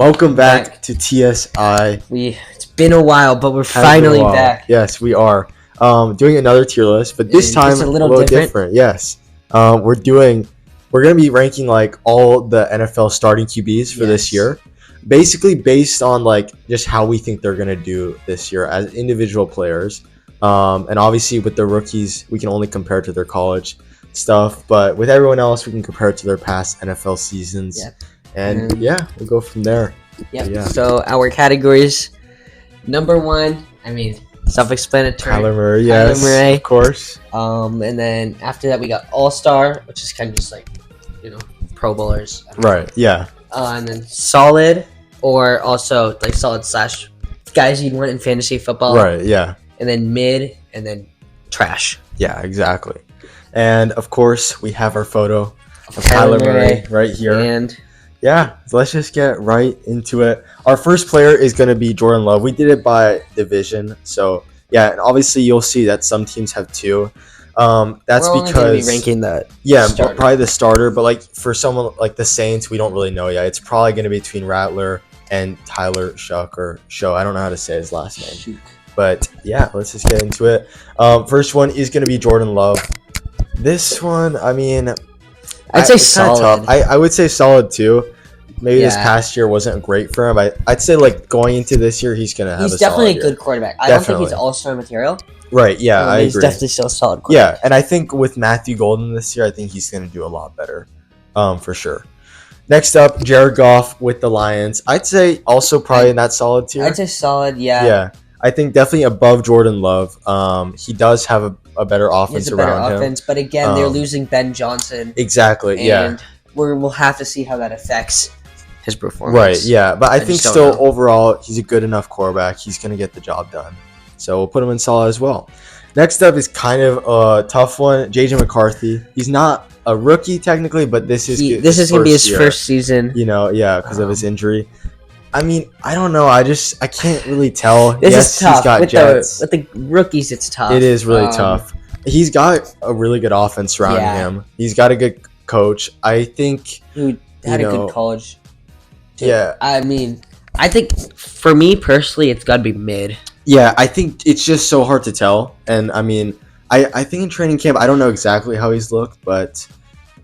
Welcome back to TSI. It's been a while, but we're finally back. Yes, we are doing another tier list, but this time a little different. Yes, we're gonna be ranking like all the NFL starting QBs for this year, basically based on like just how we think they're gonna do this year as individual players. And obviously with the rookies, we can only compare to their college stuff, but with everyone else, we can compare it to their past NFL seasons. And we'll go from there. So our categories, number one, self-explanatory. Kyler Murray, yes, of course. And then after that we got All-Star, which is kind of just like, Pro Bowlers. Right. Yeah. And then solid, or also like solid / guys you'd want in fantasy football. Right. Yeah. And then mid, and then trash. Yeah, exactly. And of course, we have our photo of Kyler Murray right here. And so let's just get right into it. Our first player is going to be Jordan Love. We did it by division. So, and obviously you'll see that some teams have two. That's we're because only ranking the starter. Probably the starter. But like for someone like the Saints, we don't really know yet. It's probably going to be between Rattler and Tyler Shuck or Show. I don't know how to say his last name. But let's just get into it. First one is going to be Jordan Love. This one, I'd say solid. Tough. I would say solid too. Maybe this past year wasn't great for him. I'd say like going into this year, he's gonna have. He's definitely a good quarterback. I don't think he's all-star material. Right. Yeah, I agree. He's definitely still a solid quarterback. Yeah, and I think with Matthew Golden this year, I think he's gonna do a lot better, for sure. Next up, Jared Goff with the Lions. I'd say also probably in that solid tier. I'd say solid. Yeah. Yeah, I think definitely above Jordan Love. He does have a better offense around him. But again, they're losing Ben Johnson. Exactly. And we'll have to see how that affects his performance. Right. Yeah, but I think still overall he's a good enough quarterback. He's gonna get the job done. So we'll put him in solid as well. Next up is kind of a tough one. JJ McCarthy. He's not a rookie technically, but this is gonna be his first season. Because of his injury. I don't know. I can't really tell. This is tough. He's got Jets. With the rookies, it's tough. It is really tough. He's got a really good offense surrounding him. He's got a good coach. I think he had a good college. Too. Yeah. I think for me personally, it's got to be mid. Yeah, I think it's just so hard to tell. And I think in training camp, I don't know exactly how he's looked, but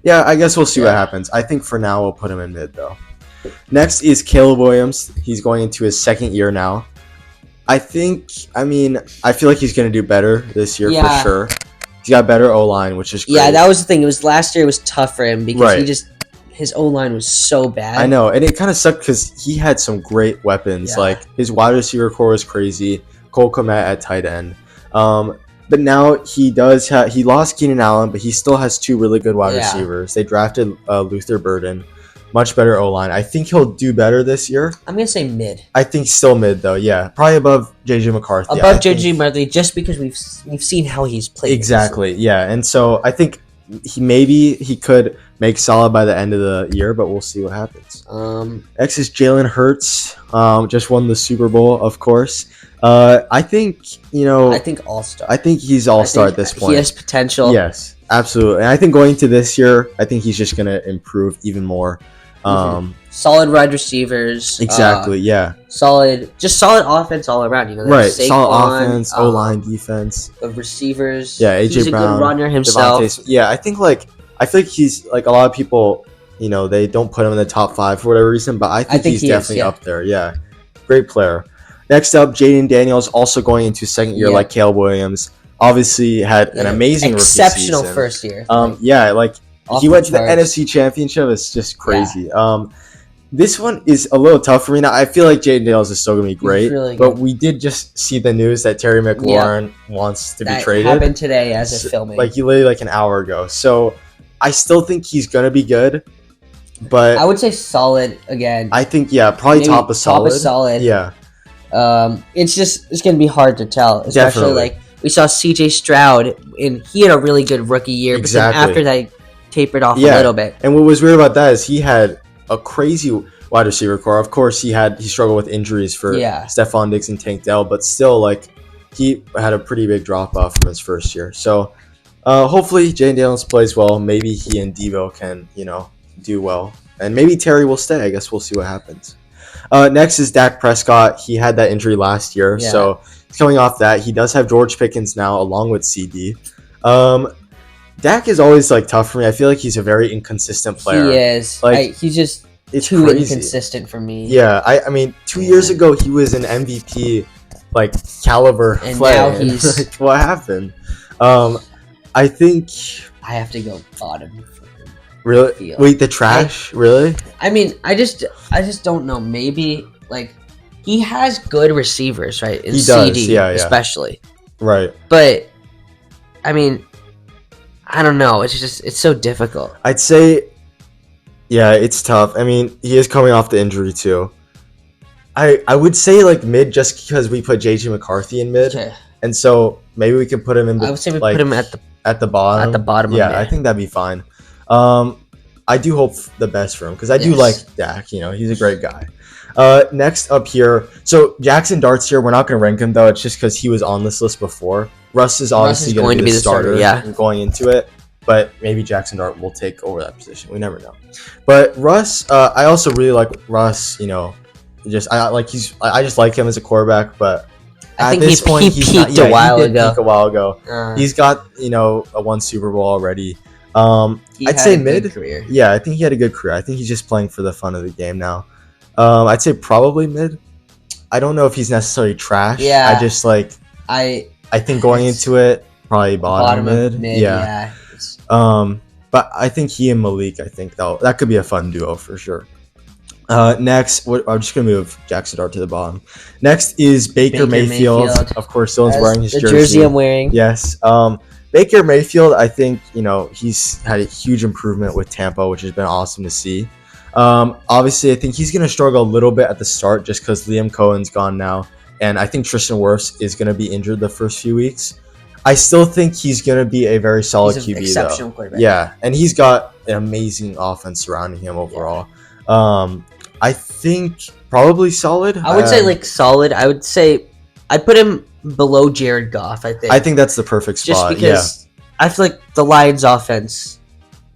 I guess we'll see what happens. I think for now, we'll put him in mid though. Next is Caleb Williams. He's going into his second year now. I feel like he's going to do better this year for sure. He's got better O-line, which is great. Yeah, that was the thing. Last year was tough for him because his O-line was so bad. I know, and it kind of sucked because he had some great weapons. Yeah. Like his wide receiver core was crazy. Cole Kmet at tight end. But now he lost Keenan Allen, but he still has two really good wide receivers. They drafted Luther Burden. Much better O-line. I think he'll do better this year. I'm going to say mid. I think still mid, though, yeah. Probably above J.J. McCarthy. Above J.J. McCarthy, just because we've seen how he's played. Exactly, yeah. And so I think he could make solid by the end of the year, but we'll see what happens. Next is Jalen Hurts. Just won the Super Bowl, of course. I think, I think all-star. I think he's all-star at this point. He has potential. Yes, absolutely. And I think going to this year, I think he's just going to improve even more. Solid wide receivers. Exactly. Solid offense all around. Right. Saquon, solid offense, O-line, defense. The receivers. Yeah. AJ he's Brown. A good runner himself. I think I feel like he's like a lot of people. They don't put him in the top 5 for whatever reason, but I think he's definitely up there. Yeah. Great player. Next up, Jaden Daniels also going into second year like Caleb Williams. Obviously had an amazing exceptional rookie season. First year. He went to the NFC Championship. It's just crazy. This one is a little tough for me now. I feel like Jaden Daniels is still going to be great. Really but we did just see the news that Terry McLaurin wants to be traded. That happened today as a filming. Literally an hour ago. So I still think he's going to be good. But I would say solid again. I think, probably top of solid. Top of solid. Yeah. It's going to be hard to tell. Especially we saw CJ Stroud, and he had a really good rookie year. Exactly. But then after that, tapered off a little bit. And what was weird about that is he had a crazy wide receiver core. Of course, he struggled with injuries for Stephon Diggs and Tank Dell, but still, he had a pretty big drop off from his first year. So hopefully, Jaden Daniels plays well. Maybe he and Devo can, do well, and maybe Terry will stay. I guess we'll see what happens. Next is Dak Prescott. He had that injury last year, so he's coming off that. He does have George Pickens now, along with CD. Dak is always like tough for me. I feel like he's a very inconsistent player. He is. Like he's just it's too crazy. inconsistent for me. Yeah, I mean, 2 years ago he was an MVP like caliber And player. now he's like, what happened? I think I have to go bottom for him. really. Wait, the trash? Really? I mean, I just don't know. Maybe like he has good receivers, right? In He CD, does, yeah. especially. Right. But I mean, I don't know. It's so difficult. I'd say, yeah, it's tough. I mean, he is coming off the injury too. I would say like mid just because we put JJ McCarthy in mid, Okay. and so maybe we could put him in. I would say we like, put him at the bottom. At the bottom. Yeah, of mid. I think that'd be fine. I do hope the best for him because I do like Dak. You know, he's a great guy. Next up here, so Jackson Dart's here. We're not going to rank him though. It's just because he was on this list before. Russ is obviously going to be the starter. Going into it, but maybe Jackson Dart will take over that position. We never know. But Russ, I also really like Russ. You know, I just like him as a quarterback, but I think he peaked a while ago. He's got a one Super Bowl already. I'd say mid. Career. Yeah, I think he had a good career. I think he's just playing for the fun of the game now. I'd say probably mid. I don't know if he's necessarily trash. Yeah. I just I think going into it probably bottom of mid. Yeah. But I think he and Malik. I think that could be a fun duo for sure. Next, I'm just gonna move Jackson Dart to the bottom. Next is Baker Mayfield. Of course, Dylan's wearing his jersey I'm wearing. Yes. Baker Mayfield, I think he's had a huge improvement with Tampa, which has been awesome to see. Obviously, I think he's gonna struggle a little bit at the start just because Liam Cohen's gone now, and I think Tristan Wirfs is gonna be injured the first few weeks. I still think he's gonna be a very solid QB exceptional though. Quarterback. Yeah, and he's got an amazing offense surrounding him overall. Yeah. I think probably solid. I would say solid. I would say I'd put him below Jared Goff. I think that's the perfect spot. Just because I feel like the Lions' offense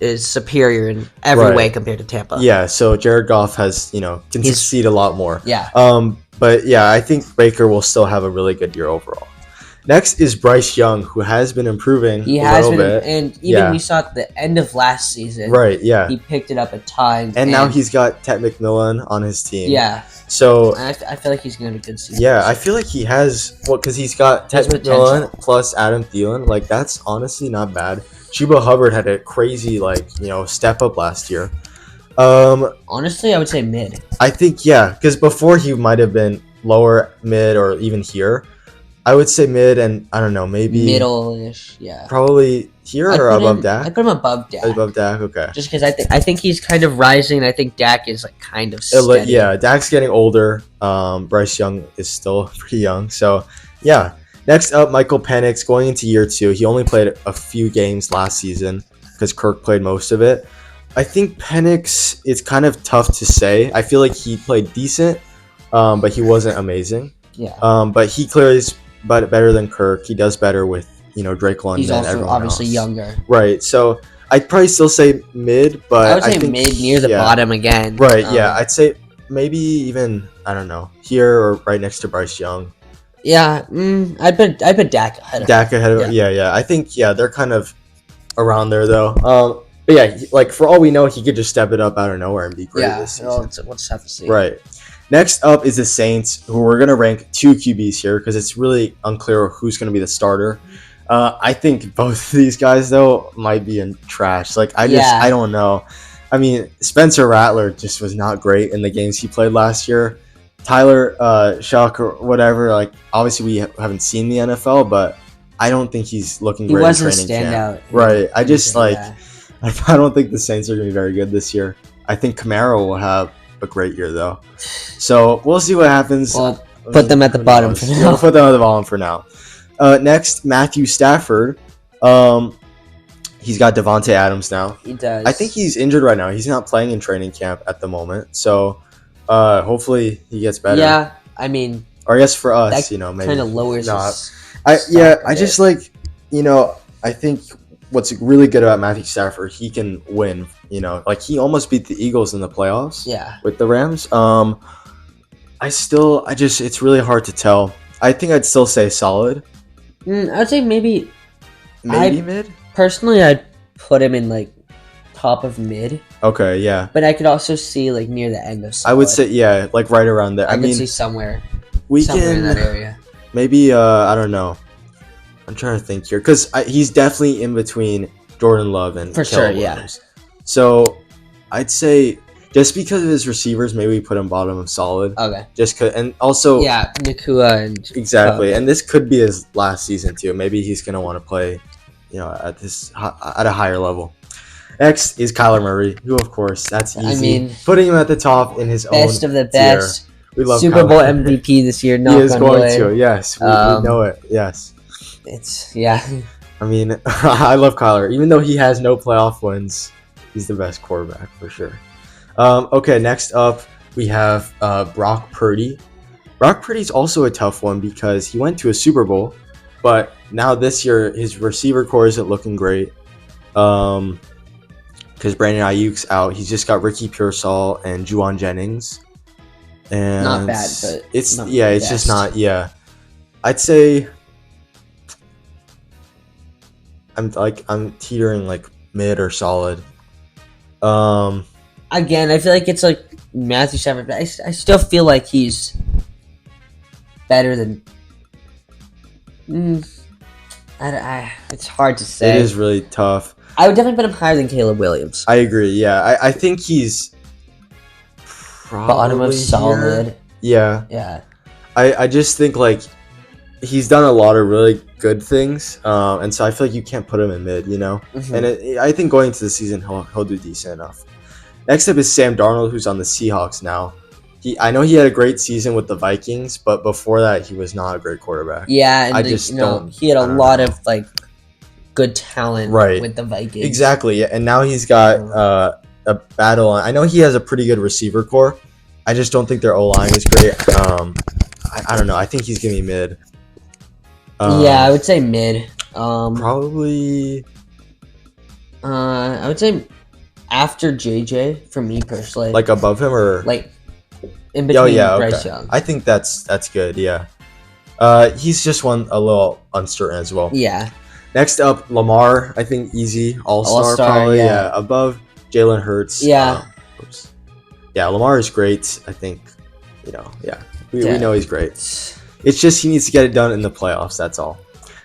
is superior in every way compared to Tampa. Yeah, so Jared Goff has can succeed a lot more. Yeah. But yeah, I think Baker will still have a really good year overall. Next is Bryce Young, who has been improving a little bit. And even we saw at the end of last season. Right, yeah. He picked it up a ton. And now he's got Ted McMillan on his team. Yeah. So I feel like he's going to have a good season. Yeah, I feel like he has, because he's got Ted McMillan plus Adam Thielen. Like, that's honestly not bad. Chuba Hubbard had a crazy, step up last year. Honestly, I would say mid. I think, yeah, because before he might have been lower, mid, or even here. I would say mid, and I don't know, maybe middle-ish. Yeah, probably here or above Dak. I put him above Dak. Above Dak, okay. Just because I think he's kind of rising. I think Dak is kind of steady. Yeah, Dak's getting older. Bryce Young is still pretty young. So yeah. Next up, Michael Penix going into year 2. He only played a few games last season because Kirk played most of it. I think Penix, it's kind of tough to say. I feel like he played decent, but he wasn't amazing. Yeah. But he clearly is better than Kirk. He does better with Drake London. He's also everyone obviously else. Younger. Right. So I'd probably still say mid, but I would say mid near the bottom again. Right. Yeah. I'd say maybe even here or right next to Bryce Young. Yeah. I put Dak ahead. Dak ahead of yeah. I think they're kind of around there though. But yeah, for all we know, he could just step it up out of nowhere and be great this season. We'll just have to see. Right. Next up is the Saints, who we're going to rank 2 QBs here because it's really unclear who's going to be the starter. I think both of these guys, though, might be in trash. I don't know. I mean, Spencer Rattler just was not great in the games he played last year. Tyler Shock or whatever, obviously we haven't seen the NFL, but I don't think he's looking great in training camp. Right. I just, I don't think the Saints are going to be very good this year. I think Kamara will have a great year though, so we'll see what happens. We'll put them at the bottom for now. We'll put them at the bottom for now. Next, Matthew Stafford. He's got Devontae Adams now. He does. I think he's injured right now. He's not playing in training camp at the moment, so hopefully he gets better. Yeah, I mean, or I guess for us, maybe kind of lowers. I just I think what's really good about Matthew Stafford, he can win. He almost beat the Eagles in the playoffs. Yeah. With the Rams. it's really hard to tell. I think I'd still say solid. I'd say maybe Mid. Personally, I'd put him in like top of mid. Okay, yeah. But I could also see like near the end of solid. I would say like right around there. I could see somewhere we somewhere can in that area. maybe I don't know. I'm trying to think here because he's definitely in between Jordan Love and For Caleb sure, Williams. So I'd say just because of his receivers, maybe we put him bottom of solid. Okay. Just cause, and also Nakua and exactly, and this could be his last season too. Maybe he's gonna want to play, at a higher level. Next is Kyler Murray, who of course that's easy. I mean, putting him at the top in his best own of the best. Tier. We love Super Bowl MVP this year. He is going to. Yes, we know it. Yes. I mean, I love Kyler. Even though he has no playoff wins, he's the best quarterback for sure. Okay, next up we have Brock Purdy. Brock Purdy's also a tough one because he went to a Super Bowl, but now this year his receiver core isn't looking great. Because Brandon Ayuk's out. He's just got Ricky Pearsall and Juwan Jennings. And not bad, but it's just not. Yeah, I'd say I'm teetering like mid or solid. Again, I feel like it's like Matthew Stafford, but I still feel like he's better than. It's hard to say. It is really tough. I would definitely put him higher than Caleb Williams. I agree. Yeah, I think he's bottom of solid. Yeah. Yeah. I just think like he's done a lot of really good things, and so I feel like you can't put him in mid, Mm-hmm. And I think going into the season he'll do decent enough. Next up is Sam Darnold, who's on the Seahawks now. I know he had a great season with the Vikings, but before that he was not a great quarterback. Yeah, and he had a lot of like good talent with the Vikings. Exactly, yeah. And now he's got a battle. I know he has a pretty good receiver core. I just don't think their O-line is great. I don't know. I think he's gonna be mid. I would say mid. Probably. I would say after JJ for me personally. Like above him or like in between Bryce Young. I think that's good. Yeah. He's just a little uncertain as well. Yeah. Next up, Lamar. I think easy all-star probably. Yeah. Above Jalen Hurts. Yeah. Yeah, Lamar is great. I think, we know he's great. It's just he needs to get it done in the playoffs. That's all.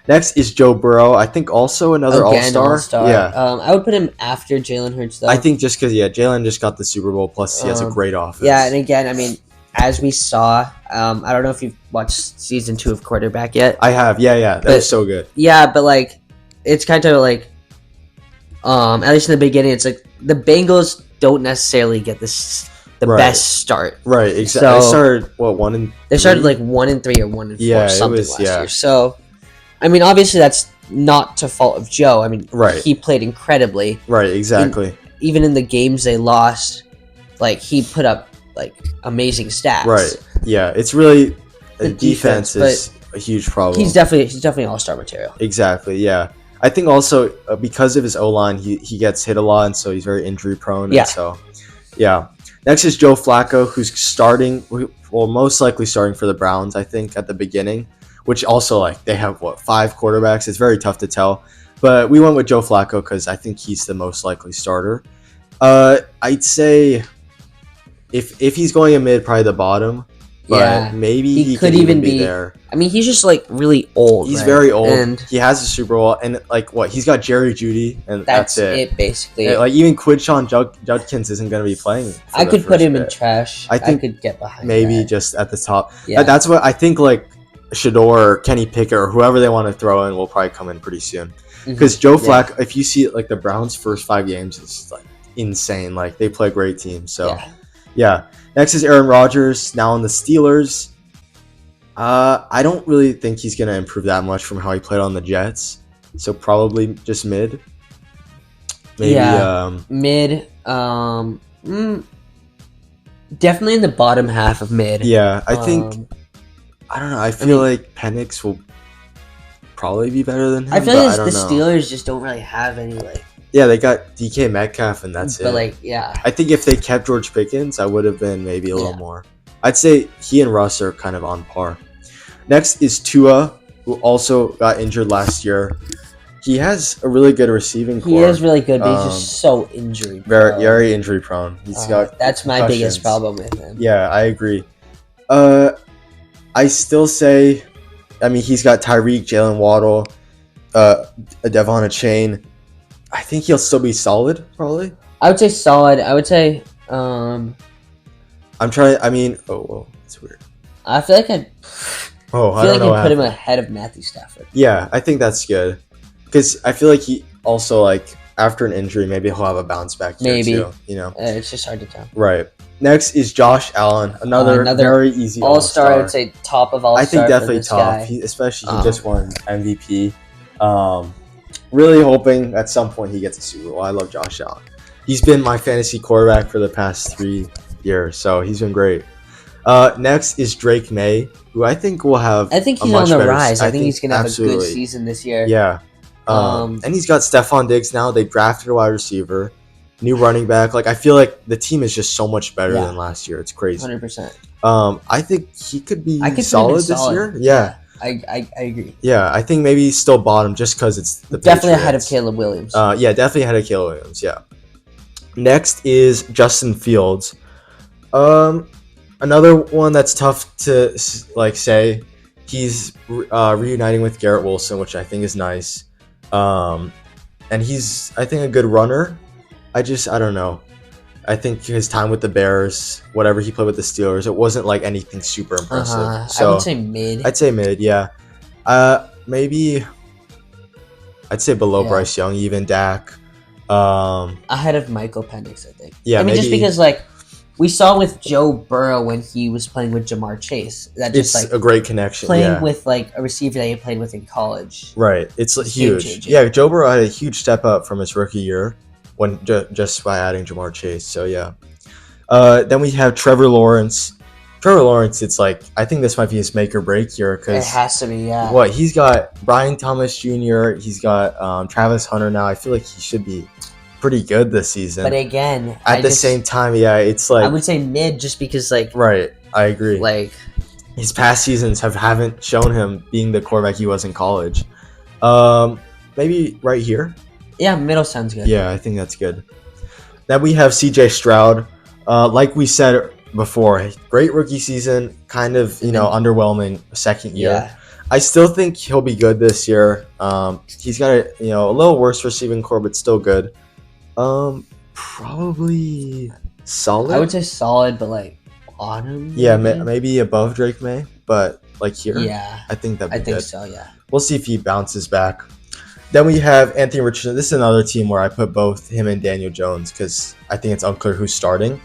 Next is Joe Burrow. I think also another all-star. Yeah. I would put him after Jalen Hurts, though. I think just because, Jalen just got the Super Bowl, plus he has a great offense. Yeah, and again, I mean, as we saw, I don't know if you've watched season 2 of Quarterback yet. I have, that was so good. Yeah, but like, it's kind of like, at least in the beginning, it's like the Bengals don't necessarily get the best start. Right, exactly. So, they started 1-3? They started like 1-3 or 1-4 something last year. So, I mean, obviously that's not to fault of Joe. I mean, he played incredibly. Right, exactly. Even in the games they lost, like he put up like amazing stats. Right. Yeah, it's really the defense is a huge problem. He's definitely all-star material. Exactly. Yeah. I think also because of his O-line, he gets hit a lot, and so he's very injury prone. Yeah. And so, yeah. Next is Joe Flacco, who's most likely starting for the Browns, I think, at the beginning, which also, like, they have, 5 quarterbacks? It's very tough to tell. But we went with Joe Flacco because I think he's the most likely starter. I'd say if he's going in mid, probably the bottom. But maybe he could even be there. I mean, he's just, like, really old. He's very old. And he has a Super Bowl. And, like, he's got Jerry Jeudy, and that's it, basically. And, like, even Quinshawn Judkins isn't going to be playing. I could put him in trash. I could get behind maybe that. Just at the top. Yeah. That's what I think, like, Shador or Kenny Pickett or whoever they want to throw in will probably come in pretty soon. Because Joe Flacco, if you see, like, the Browns' first 5 games, it's, like, insane. Like, they play a great team. So, yeah. Next is Aaron Rodgers, now on the Steelers. I don't really think he's going to improve that much from how he played on the Jets. So probably just mid. Maybe mid. Definitely in the bottom half of mid. Yeah, I think I don't know. I feel like Penix will probably be better than him. I feel like the Steelers just don't really have any Yeah, they got DK Metcalf, and that's it. But I think if they kept George Pickens, I would have been maybe a little more. I'd say he and Russ are kind of on par. Next is Tua, who also got injured last year. He has a really good receiving core. He is really good, but he's just so injury prone. Very injury prone. He's got that's my biggest problem with him. Yeah, I agree. I still say, I mean, he's got Tyreek, Jalen Waddle, Devon Chain. I think he'll still be solid, probably. I would say solid. I would say. I'm trying. I mean, it's weird. I feel like I'd put him ahead of Matthew Stafford. Yeah, I think that's good because I feel like he also like after an injury, maybe he'll have a bounce back year too. You know, it's just hard to tell. Right. Next is Josh Allen, another very easy all-star. I would say top of all-star. I think definitely top. He just won MVP. Really hoping at some point he gets a Super Bowl. I love Josh Allen. He's been my fantasy quarterback for the past 3 years, so he's been great. Next is Drake May, who I think will have. I think he's on the rise. I think he's gonna have a good season this year. Yeah. And he's got Stephon Diggs now. They drafted a wide receiver, new running back. Like I feel like the team is just so much better than last year. It's crazy. 100%. I think he could be solid this year. Yeah. I agree. Yeah, I think maybe he's still bottom just because it's the definitely ahead of Caleb Williams. Yeah, definitely ahead of Caleb Williams. Yeah. Next is Justin Fields. Another one that's tough to like say. He's reuniting with Garrett Wilson, which I think is nice. And he's I think a good runner. I don't know. I think his time with the Bears, whatever he played with the Steelers, it wasn't like anything super impressive. So I would say mid. I'd say mid, yeah. Maybe I'd say below Bryce Young, even Dak. Ahead of Michael Penix, I think. Yeah, I mean, maybe, just because like we saw with Joe Burrow when he was playing with Jamar Chase, that just it's like a great connection. Playing with like a receiver that he played with in college, right? It's huge. Yeah, Joe Burrow had a huge step up from his rookie year when just by adding Jamar Chase. So yeah. Then we have Trevor Lawrence. Trevor Lawrence, it's like I think this might be his make or break year because it has to be. Yeah. What he's got, Brian Thomas Jr. He's got Travis Hunter now. I feel like he should be pretty good this season. But again, at the same time, yeah, it's like I would say mid, just because like right. I agree. Like his past seasons haven't shown him being the quarterback he was in college. Maybe right here. Yeah, middle sounds good. Yeah, I think that's good. Then we have CJ Stroud. Like we said before, great rookie season, kind of underwhelming second year. Yeah. I still think he'll be good this year. He's got a little worse receiving core, but still good. Probably solid. I would say solid, but like bottom. Yeah, maybe above Drake May, but like here. Yeah, I think that'd be good. I think so. Yeah. We'll see if he bounces back. Then we have Anthony Richardson. This is another team where I put both him and Daniel Jones because I think it's unclear who's starting.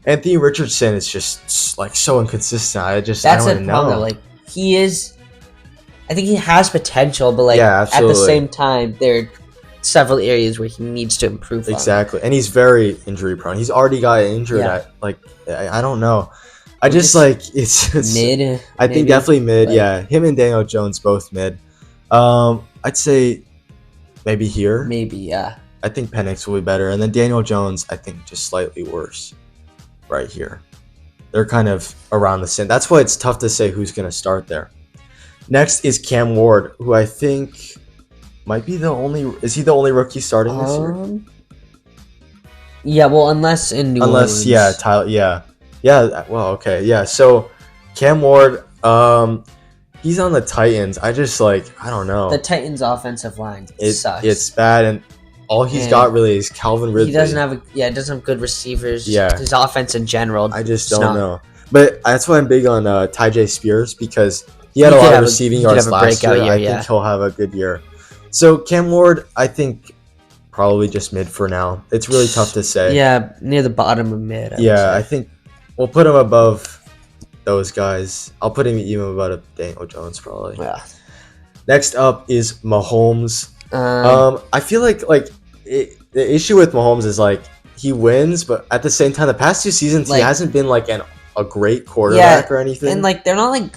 Anthony Richardson is just like so inconsistent. I don't even know. Like he is, I think he has potential, but like at the same time, there are several areas where he needs to improve. Exactly, and he's very injury prone. He's already got injured at like I don't know. I just like it's mid. I think definitely mid. Yeah, him and Daniel Jones both mid. I'd say maybe here. Maybe yeah. I think Penix will be better, and then Daniel Jones I think just slightly worse. Right here. They're kind of around the same. That's why it's tough to say who's going to start there. Next is Cam Ward, who I think might be the only... Is he the only rookie starting this year? Yeah, well, unless in New Orleans. Yeah, Tyler... Yeah. Yeah, well, okay. Yeah, so Cam Ward, he's on the Titans. I just, I don't know. The Titans' offensive line sucks. It's bad, and all he's got really is Calvin Ridley. He doesn't have good receivers. Yeah. His offense in general. I just don't know. But that's why I'm big on Tyjae Spears because he had a lot of receiving yards last year. I think he'll have a good year. So Cam Ward, I think probably just mid for now. It's really tough to say. Yeah, near the bottom of mid. I think we'll put him above those guys. I'll put him even above Daniel Jones probably. Yeah. Next up is Mahomes. I feel like the issue with Mahomes is he wins, but at the same time, the past 2 seasons he hasn't been a great quarterback or anything. And they're not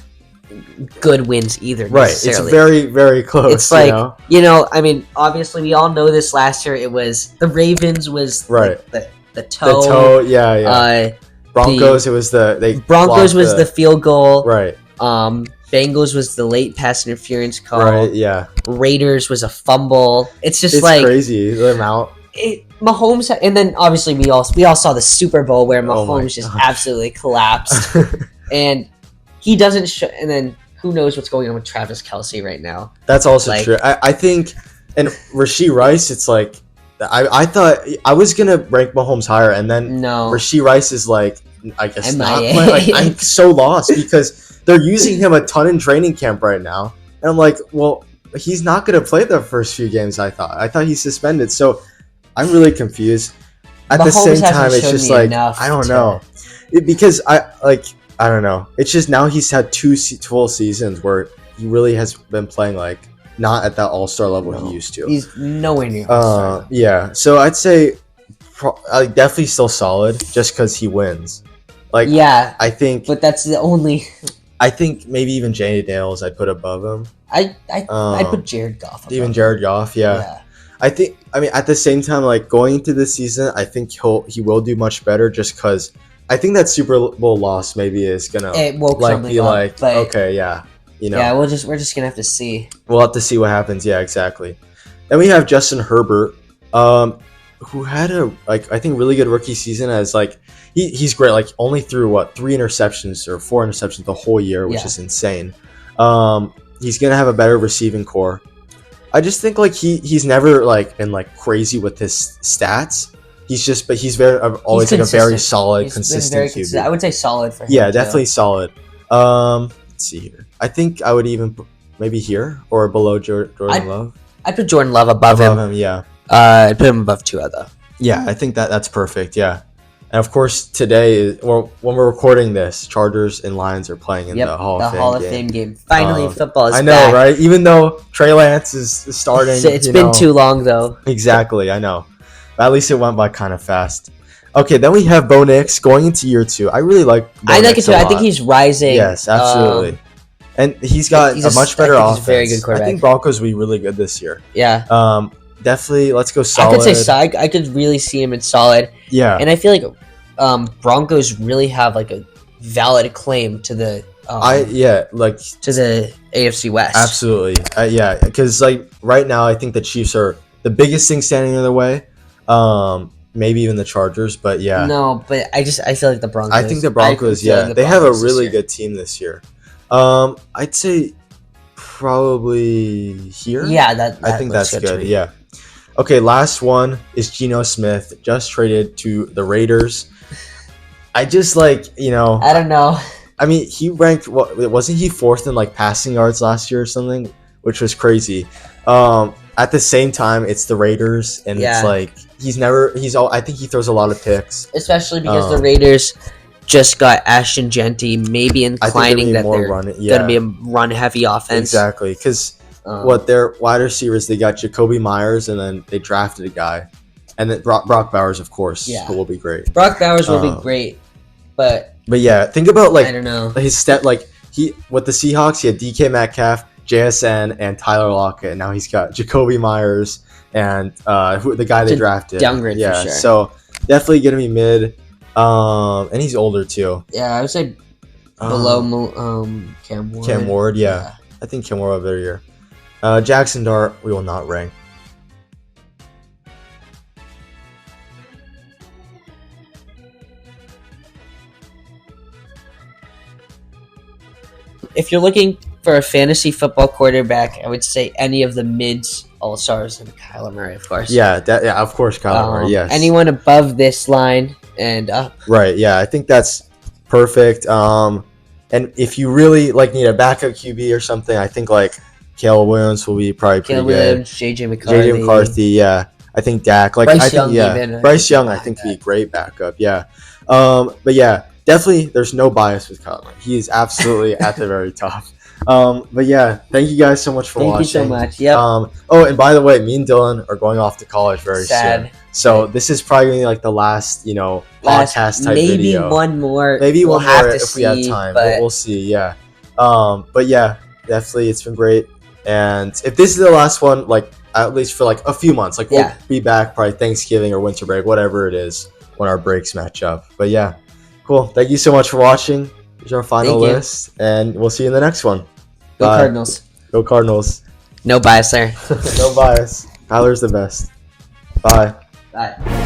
good wins either. Right, it's very very close. It's I mean, obviously we all know this. Last year it was the Ravens was right the toe. The toe, yeah. Broncos, it was they Broncos blocked was the field goal. right. Bengals was the late pass interference call. Right, yeah. Raiders was a fumble. It's just It's like crazy the amount. Mahomes, and then obviously we all saw the Super Bowl where Oh my Mahomes just gosh. absolutely collapsed, and he doesn't show. And then who knows what's going on with Travis Kelce right now? That's also Like- true. I think, and Rashee Rice, it's like I thought I was gonna rank Mahomes higher, and then No, Rashee Rice is like, I guess not MIA. playing. Like, I'm so lost because they're using him a ton in training camp right now, and I'm like, well, he's not gonna play the first few games. I thought he's suspended, so I'm really confused. At the Mahomes same time, hasn't it's shown just me like enough I don't to- know, because I don't know. It's just now he's had two full seasons where he really has been playing like not at that all-star level No. he used to. He's nowhere near. All-star. Yeah. So I'd say definitely still solid just because he wins. Like, Yeah, I think but that's the only. maybe even Jay Daniels I'd put above him. I Um, put Jared Goff. above Even him. Jared Goff, yeah. I mean, at the same time, like going into this season, I think he will do much better just because I think that Super Bowl loss maybe is gonna It woke like something be up, like but- okay, yeah, Yeah, we're just gonna have to see. we'll have to see what happens. Yeah, exactly. Then we have Justin Herbert, who had a I think really good rookie season as like he's great. Like only threw 3 interceptions or 4 interceptions the whole year, which Yeah. is insane. He's gonna have a better receiving core. I just think like he's never like been like crazy with his stats. He's very always like a very consistent. solid, He's been consistent very QB. consistent. I would say solid for him. Yeah, too. definitely solid. Let's see here. I think I would even maybe here or below Jordan Love. I'd put Jordan Love above him. Yeah. I'd put him above Tua though. Yeah, I think that's perfect. Yeah, and of course today, or when we're recording this, Chargers and Lions are playing in the Hall of Fame game. game. Finally, football is I know, back. right? Even though Trey Lance is starting, It's been too long though. Exactly, I know. But at least it went by kind of fast. Okay, then we have Bo Nix going into year 2. I really like. Bo I like it Nix too. a I think lot. he's rising. Yes, absolutely. And he's got he's a much better I think he's offense. a very good quarterback. I think Broncos will be really good this year. Yeah. Definitely, let's go solid. I could say solid. I could really see him in solid. Yeah. And I feel like Broncos really have like a valid claim to the to the AFC West. Absolutely. Yeah, because like right now, I think the Chiefs are the biggest thing standing in their way. Maybe even the Chargers, but yeah. No, but I feel like the Broncos. I think the Broncos, feel like the they have a Broncos this really year. good team this year. I'd say probably here. Yeah, that I think looks that's to good. me. Yeah. Okay, last one is Geno Smith, just traded to the Raiders. I just like, I don't know. I mean, he ranked wasn't he 4th in like passing yards last year or something, which was crazy. At the same time, it's the Raiders, and Yeah. it's like I think he throws a lot of picks. Especially because the Raiders just got Ashton Genty, maybe inclining that they're going to be a run-heavy offense. Exactly, because their wide receivers, they got Jacoby Myers, and then they drafted a guy, and then Brock Bowers, of course, who will be great. Brock Bowers will be great, but yeah, think about like I don't know his step. Like with the Seahawks, he had DK Metcalf, JSN, and Tyler Lockett. And now he's got Jacoby Myers and the guy they drafted. Downgrade yeah, for sure. So definitely gonna be mid. And he's older too. Yeah, I would say below Cam Ward. Cam Ward, yeah. I think Cam Ward will have a better year. Jackson Dart, we will not rank. If you're looking for a fantasy football quarterback, I would say any of the mids, all-stars, and Kyler Murray, of course. Yeah, of course, Kyler Murray, yes. Anyone above this line and up. Right, yeah, I think that's perfect. And if you really need a backup QB or something, I think Caleb Williams will be probably pretty good. JJ McCarthy. JJ McCarthy, yeah. I think Dak. Bryce Young Bryce Young, I think, would be a great backup, yeah. But yeah, definitely there's no bias with Kyler. He is absolutely at the very top. But yeah, thank you guys so much for watching. Thank you so much. Yep. Oh, and by the way, me and Dylan are going off to college very soon. So this is probably gonna be the last, podcast type video. Maybe one more. Maybe we'll one more if see, we have time. But we'll see. Yeah. But yeah, definitely, it's been great. And if this is the last one, at least for a few months, we'll be back probably Thanksgiving or winter break, whatever it is, when our breaks match up. But yeah, cool. Cool. Thank you so much for watching. Here's our final Thank you. list, and we'll see you in the next one. Go Bye. Cardinals. Go Cardinals. No bias there. No bias. Kyler's the best. Bye. Bye.